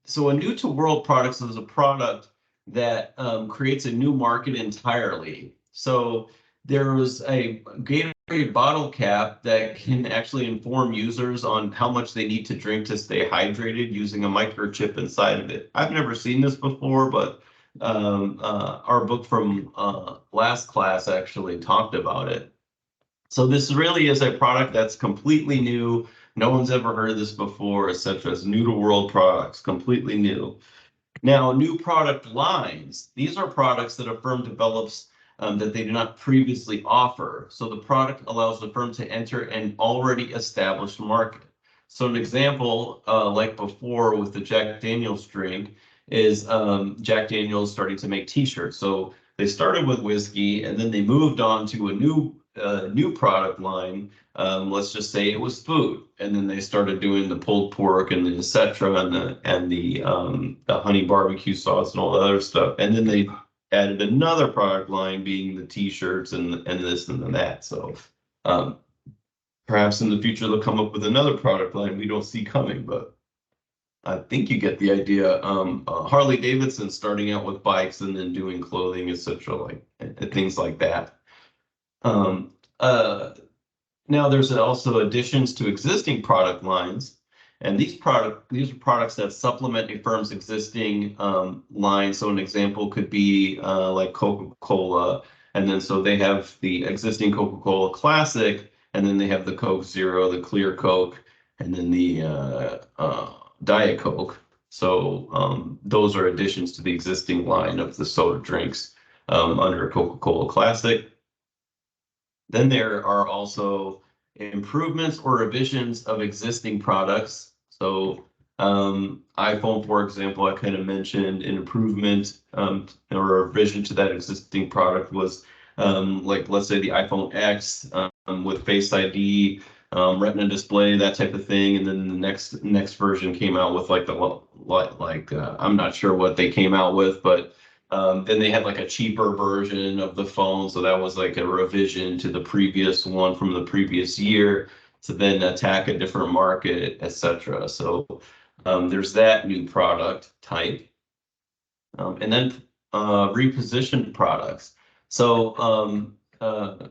So a new to world products is a product that creates a new market entirely. So there was a Gatorade bottle cap that can actually inform users on how much they need to drink to stay hydrated using a microchip inside of it. I've never seen this before, but our book from last class actually talked about it. So this really is a product that's completely new. No one's ever heard of this before, etc. It's new to world products, completely new. Now, new product lines. These are products that a firm develops that they do not previously offer. So the product allows the firm to enter an already established market. So an example, like before with the Jack Daniel's drink, is Jack Daniel's starting to make T-shirts. So they started with whiskey, and then they moved on to a new product line. Let's just say it was food, and then they started doing the pulled pork and the etc. and the honey barbecue sauce and all the other stuff, and then they added another product line being the T-shirts and this and that. So perhaps in the future they'll come up with another product line we don't see coming, but I think you get the idea. Harley Davidson starting out with bikes and then doing clothing, etc., like things like that. Now there's also additions to existing product lines, and these are products that supplement a firm's existing line. So an example could be like Coca-Cola, and then so they have the existing Coca-Cola Classic, and then they have the Coke Zero, the Clear Coke, and then the Diet Coke. So those are additions to the existing line of the soda drinks under Coca-Cola Classic. Then there are also improvements or revisions of existing products. So iPhone, for example, I kind of mentioned an improvement or a revision to that existing product was like, let's say the iPhone X with Face ID, Retina display, that type of thing. And then the next version came out with like I'm not sure what they came out with, but then they had like a cheaper version of the phone. So that was like a revision to the previous one from the previous year to then attack a different market, etc. So there's that new product type. And then repositioned products. So the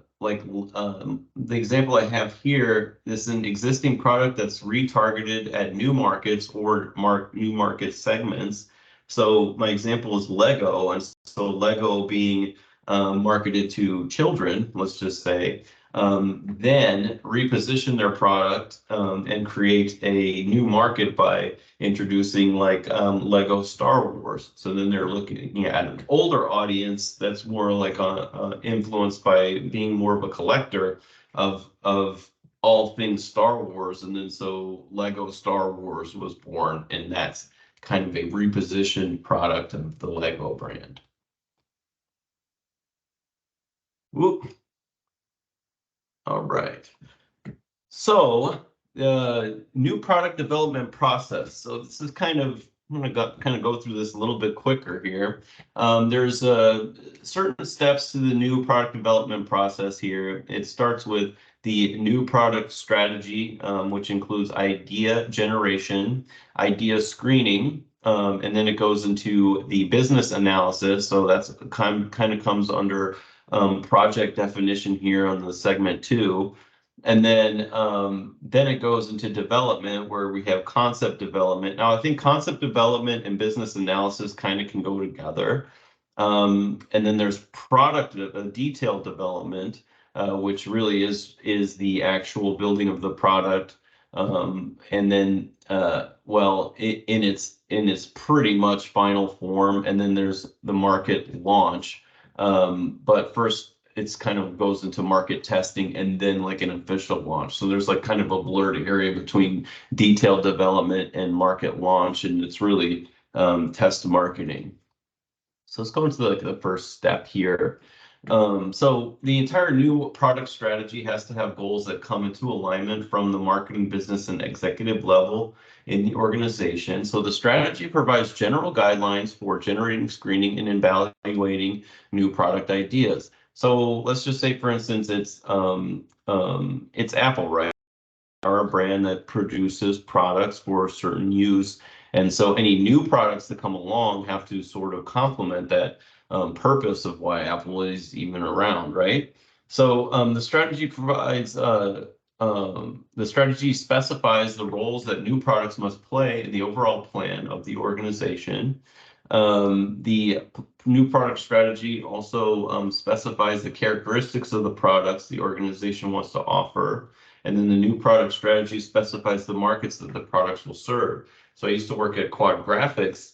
example I have here is an existing product that's retargeted at new markets or new market segments. So my example is Lego, and so Lego being marketed to children, let's just say, then reposition their product and create a new market by introducing like Lego Star Wars. So then they're looking at an older audience that's more like influenced by being more of a collector of all things Star Wars. And then so Lego Star Wars was born, and that's kind of a repositioned product of the Lego brand. Whoop. All right. So new product development process. So this is kind of, I'm going to kind of go through this a little bit quicker here. There's certain steps to the new product development process here. It starts with the new product strategy, which includes idea generation, idea screening, and then it goes into the business analysis. So that's kind of comes under project definition here on the segment 2. And then it goes into development where we have concept development. Now, I think concept development and business analysis kind of can go together. And then there's product detailed development, which really is the actual building of the product. And then, in its pretty much final form. And then there's the market launch. But first, it's kind of goes into market testing and then like an official launch. So there's like kind of a blurred area between detailed development and market launch, and it's really test marketing. So let's go into the first step here. So the entire new product strategy has to have goals that come into alignment from the marketing, business, and executive level in the organization. So the strategy provides general guidelines for generating, screening, and evaluating new product ideas. So let's just say, for instance, it's Apple, right? Are a brand that produces products for certain use. And so any new products that come along have to sort of complement that purpose of why Apple is even around, right? So the strategy provides, the strategy specifies the roles that new products must play in the overall plan of the organization. The new product strategy also specifies the characteristics of the products the organization wants to offer. And then the new product strategy specifies the markets that the products will serve. So I used to work at Quad Graphics,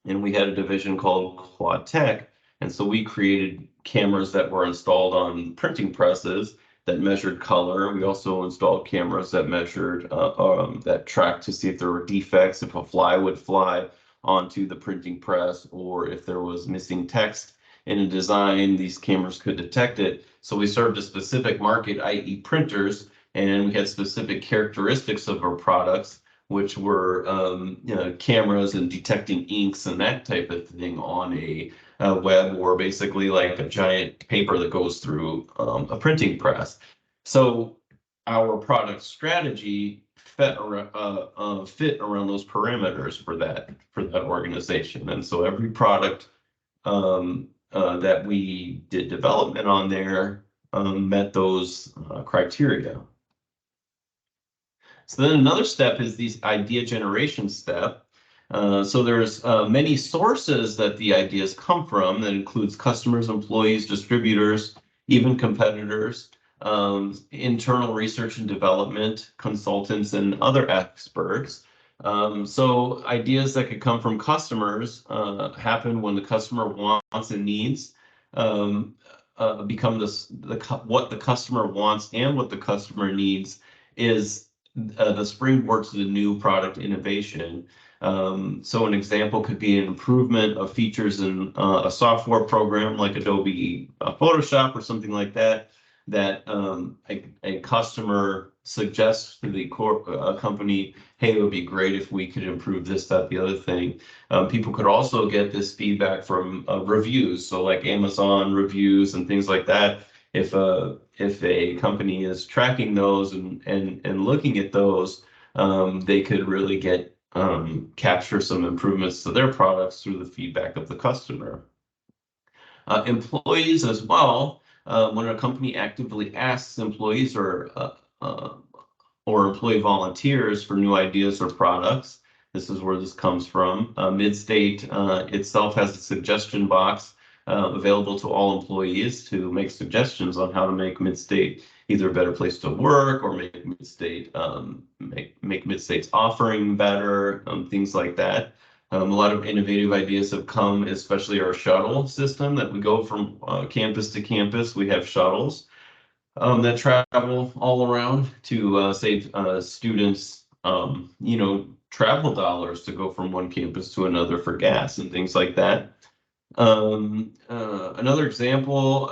and we had a division called Quad Tech. And so we created cameras that were installed on printing presses that measured color. We also installed cameras that measured, that tracked to see if there were defects, if a fly would fly onto the printing press, or if there was missing text in a design, these cameras could detect it. So we served a specific market, i.e. printers, and we had specific characteristics of our products, which were cameras and detecting inks and that type of thing on a web, or basically like a giant paper that goes through a printing press. So our product strategy fit around those parameters for that organization. And so every product that we did development on there met those criteria. So then another step is the idea generation step. So there's many sources that the ideas come from. That includes customers, employees, distributors, even competitors, internal research and development, consultants, and other experts. So ideas that could come from customers happen when the customer wants and needs become what the customer wants and what the customer needs is the springboard to the new product innovation. So an example could be an improvement of features in a software program like Adobe Photoshop or something like that, that a customer suggests to the company, hey, it would be great if we could improve this, that, the other thing. People could also get this feedback from reviews, so like Amazon reviews and things like that. If a company is tracking those and looking at those, they could really get capture some improvements to their products through the feedback of the customer. Employees as well. when a company actively asks employees or employee volunteers for new ideas or products. This is where this comes from. Midstate itself has a suggestion box available to all employees to make suggestions on how to make Midstate either a better place to work or make Midstate make Midstate's offering better, things like that. A lot of innovative ideas have come, especially our shuttle system that we go from campus to campus. We have shuttles that travel all around to save students, travel dollars to go from one campus to another for gas and things like that. Another example,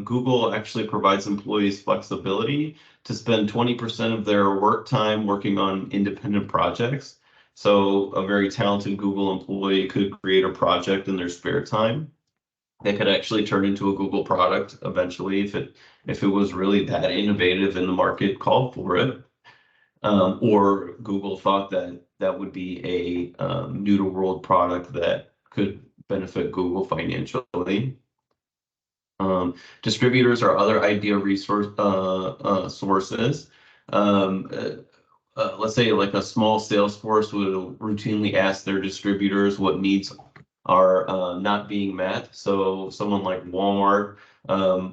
Google actually provides employees flexibility to spend 20% of their work time working on independent projects. So a very talented Google employee could create a project in their spare time that could actually turn into a Google product eventually if it was really that innovative and the market called for it. Or Google thought that that would be a new to world product that could benefit Google financially. Distributors are other idea resource sources. Let's say like a small sales force would routinely ask their distributors what needs are not being met. So someone like Walmart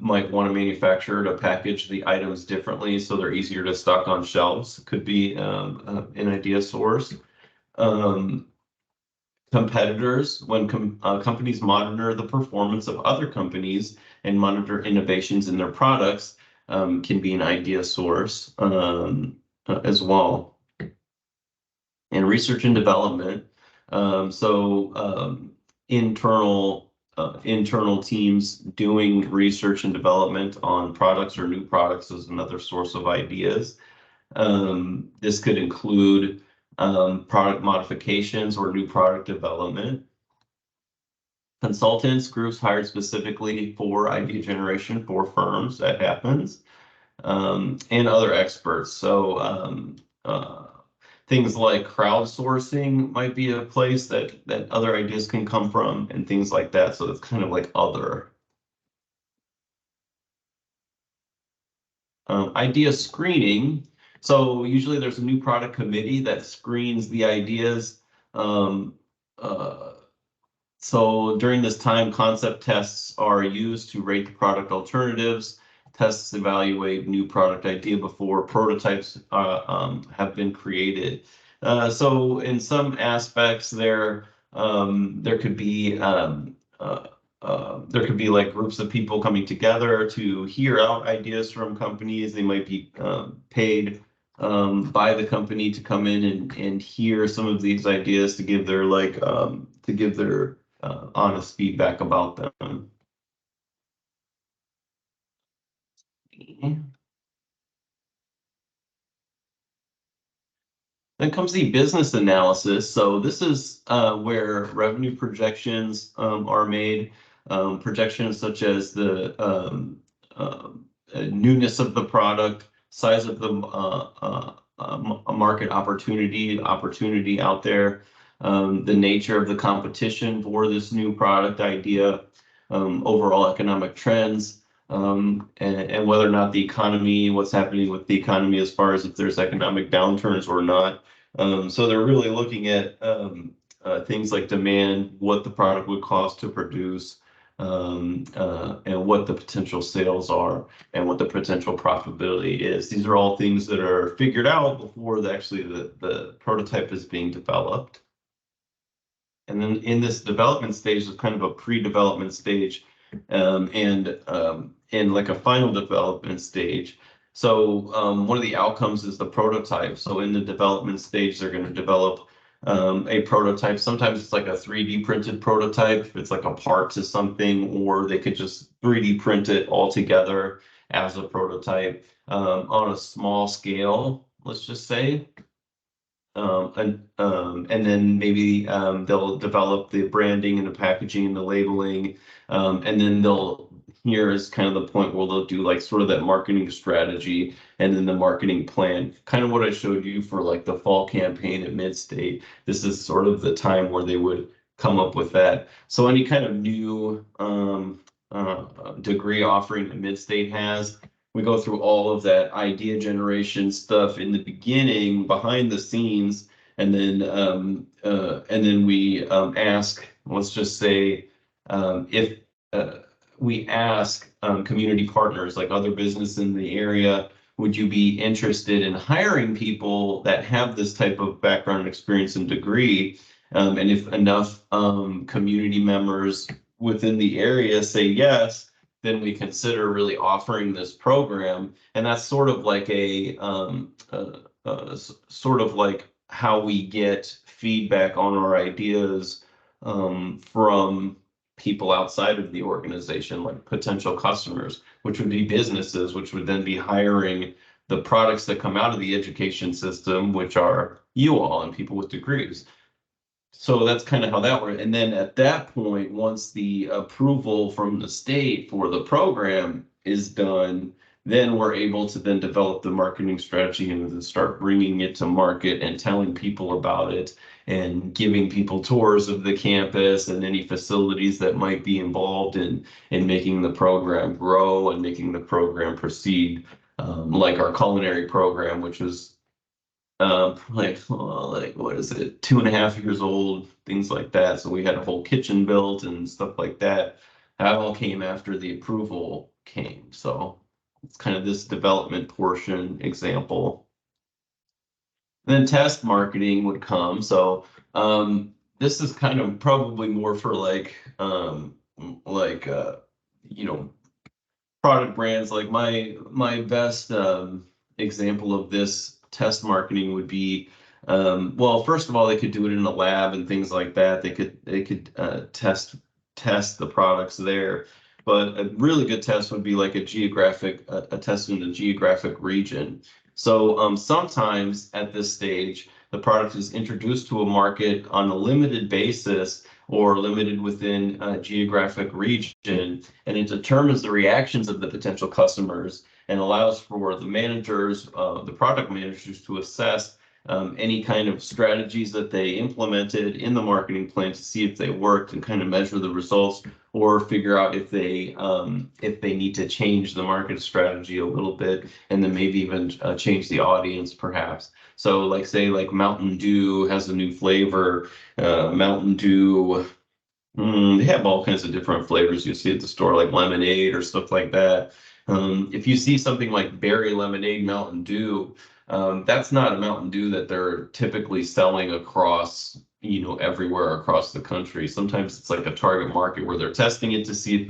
might want a manufacturer to package the items differently so they're easier to stock on shelves. Could be an idea source. Competitors, when companies monitor the performance of other companies and monitor innovations in their products, can be an idea source as well. And research and development. Internal teams doing research and development on products or new products is another source of ideas. This could include product modifications or new product development. Consultants, groups hired specifically for idea generation for firms, that happens, and other experts. So things like crowdsourcing might be a place that other ideas can come from and things like that. So it's kind of like other. Idea screening. So usually there's a new product committee that screens the ideas. So during this time, concept tests are used to rate the product alternatives. Tests evaluate new product idea before prototypes have been created. So in some aspects, there could be like groups of people coming together to hear out ideas from companies. They might be paid by the company to come in and hear some of these ideas to give their honest feedback about them. Then comes the business analysis. So this is where revenue projections are made. Projections such as the newness of the product, size of the market opportunity out there, the nature of the competition for this new product idea, overall economic trends, and whether or not the economy, what's happening with the economy as far as if there's economic downturns or not. So they're really looking at things like demand, what the product would cost to produce, and what the potential sales are and what the potential profitability is. These are all things that are figured out before the prototype is being developed. And then in this development stage, there's kind of a pre-development stage and like a final development stage. So one of the outcomes is the prototype. So in the development stage, they're going to develop a prototype. Sometimes it's like a 3D printed prototype. It's like a part to something, or they could just 3D print it all together as a prototype on a small scale, let's just say. And then maybe they'll develop the branding and the packaging and the labeling, and then here is kind of the point where they'll do like sort of that marketing strategy and then the marketing plan, kind of what I showed you for like the fall campaign at Midstate. This is sort of the time where they would come up with that. So any kind of new degree offering that Midstate has. We go through all of that idea generation stuff in the beginning, behind the scenes, and then we ask, let's just say, if we ask community partners like other business in the area, would you be interested in hiring people that have this type of background, experience, and degree? And if enough community members within the area say yes, then we consider really offering this program. And that's sort of like sort of like how we get feedback on our ideas from people outside of the organization, like potential customers, which would be businesses, which would then be hiring the products that come out of the education system, which are you all and people with degrees. So that's kind of how that works. And then at that point, once the approval from the state for the program is done, then we're able to then develop the marketing strategy and then start bringing it to market and telling people about it and giving people tours of the campus and any facilities that might be involved in making the program grow and making the program proceed. Like our culinary program, which was like what is it, 2.5 years old, things like that. So we had a whole kitchen built and stuff like that. That all came after the approval came. So it's kind of this development portion example. Then test marketing would come. So this is kind of probably more for like you know, product brands. Like my best example of this test marketing would be well, first of all, they could do it in a lab and things like that. They could test the products there. But a really good test would be like a test in a geographic region. So sometimes at this stage, the product is introduced to a market on a limited basis or limited within a geographic region, and it determines the reactions of the potential customers and allows for the managers, the product managers, to assess any kind of strategies that they implemented in the marketing plan to see if they worked and kind of measure the results or figure out if they need to change the market strategy a little bit and then maybe even change the audience perhaps. So like say like Mountain Dew has a new flavor, Mountain Dew, they have all kinds of different flavors you see at the store, like lemonade or stuff like that. If you see something like berry lemonade Mountain Dew, that's not a Mountain Dew that they're typically selling across, everywhere across the country. Sometimes it's like a target market where they're testing it to see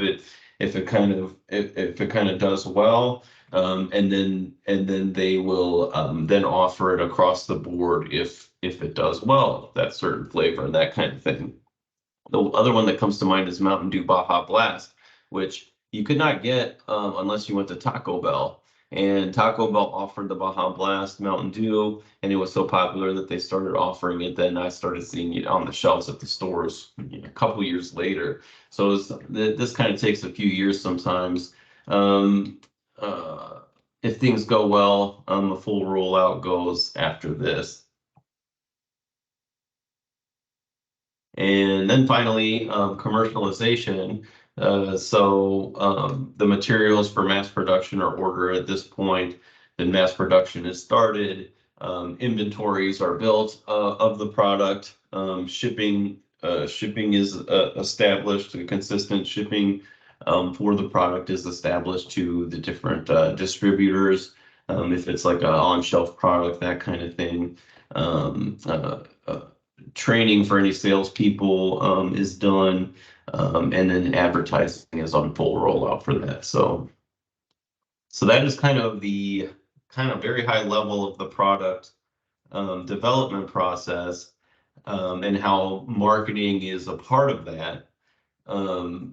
if it kind of does well, and then they will then offer it across the board if it does well, that certain flavor and that kind of thing. The other one that comes to mind is Mountain Dew Baja Blast, which you could not get unless you went to Taco Bell. And Taco Bell offered the Baja Blast Mountain Dew, and it was so popular that they started offering it. Then I started seeing it on the shelves at the stores a couple years later. So this kind of takes a few years sometimes. Um, if things go well, the full rollout goes after this. And then finally, commercialization. So the materials for mass production are ordered at this point. Then mass production is started. Inventories are built of the product. Shipping is established. A consistent shipping for the product is established to the different distributors. If it's like an on-shelf product, that kind of thing. Training for any salespeople is done, and then advertising is on full rollout for that. So that is kind of the very high level of the product development process, and how marketing is a part of that.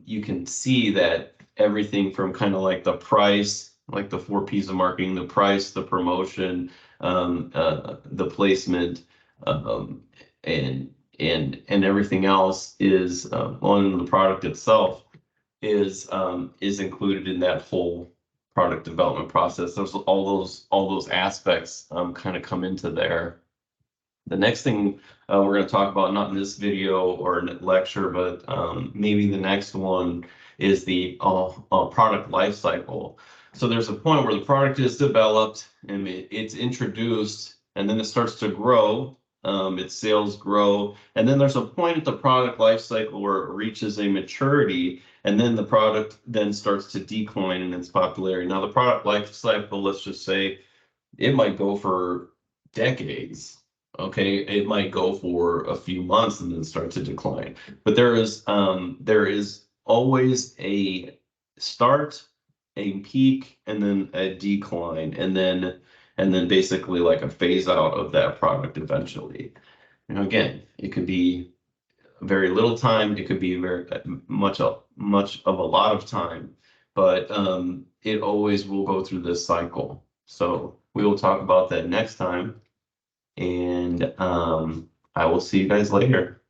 You can see that everything from kind of like the price, like the 4 P's of marketing, the price, the promotion, the placement, and everything else is on the product itself is included in that whole product development process. There's all those aspects kind of come into there. The next thing we're going to talk about, not in this video or lecture, but maybe the next one, is the product life cycle. So there's a point where the product is developed and it's introduced, and then it starts to grow. Its sales grow, and then there's a point at the product life cycle where it reaches a maturity, and then the product then starts to decline in its popularity. Now, the product life cycle, let's just say, it might go for decades. Okay, it might go for a few months and then start to decline. But there is always a start, a peak, and then a decline, and then basically like a phase out of that product eventually. And again, it could be very little time, it could be very much of a lot of time, but it always will go through this cycle. So we will talk about that next time, and I will see you guys later.